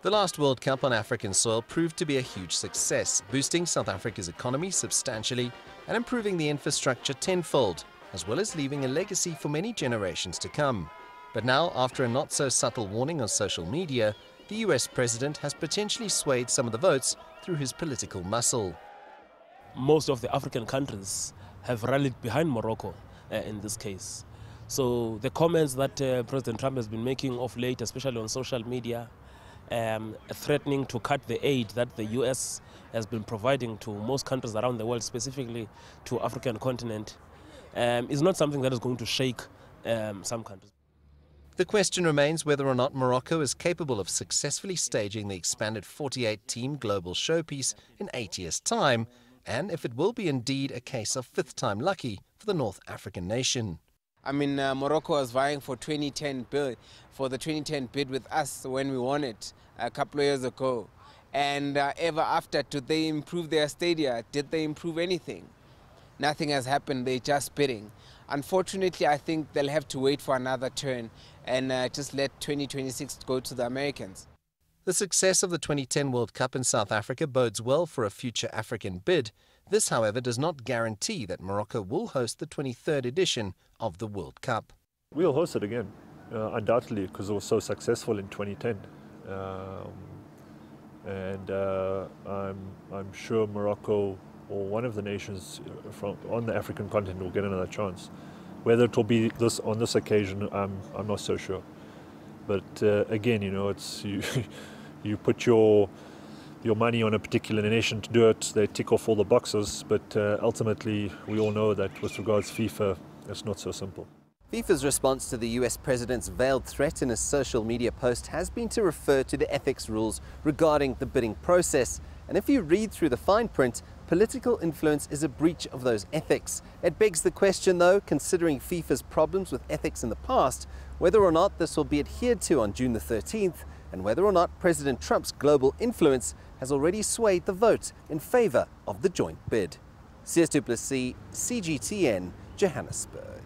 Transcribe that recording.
The last World Cup on African soil proved to be a huge success, boosting South Africa's economy substantially and improving the infrastructure tenfold, as well as leaving a legacy for many generations to come. But now, after a not-so-subtle warning on social media, the US president has potentially swayed some of the votes through his political muscle. Most of the African countries have rallied behind Morocco in this case. So the comments that President Trump has been making of late, especially on social media, threatening to cut the aid that the US has been providing to most countries around the world, specifically to African continent, is not something that is going to shake some countries. The question remains whether or not Morocco is capable of successfully staging the expanded 48-team global showpiece in 8 years' time, and if it will be indeed a case of fifth time lucky for the North African nation. I mean, Morocco was vying for the 2010 bid with us when we won it a couple of years ago. And ever after, did they improve their stadia? Did they improve anything? Nothing has happened. They're just bidding. Unfortunately, I think they'll have to wait for another turn and just let 2026 go to the Americans. The success of the 2010 World Cup in South Africa bodes well for a future African bid. This, however, does not guarantee that Morocco will host the 23rd edition of the World Cup. We'll host it again, undoubtedly, because it was so successful in 2010. I'm sure Morocco, or one of the nations on the African continent, will get another chance. Whether it will be on this occasion, I'm not so sure. But again, you know, it's you put your money on a particular nation to do it. They tick off all the boxes, but ultimately we all know that with regards to FIFA, it's not so simple. FIFA's response to the US president's veiled threat in a social media post has been to refer to the ethics rules regarding the bidding process. And if you read through the fine print, political influence is a breach of those ethics. It begs the question, though, considering FIFA's problems with ethics in the past, whether or not this will be adhered to on June the 13th, and whether or not President Trump's global influence has already swayed the vote in favor of the joint bid. Sias, Plessis, CGTN, Johannesburg.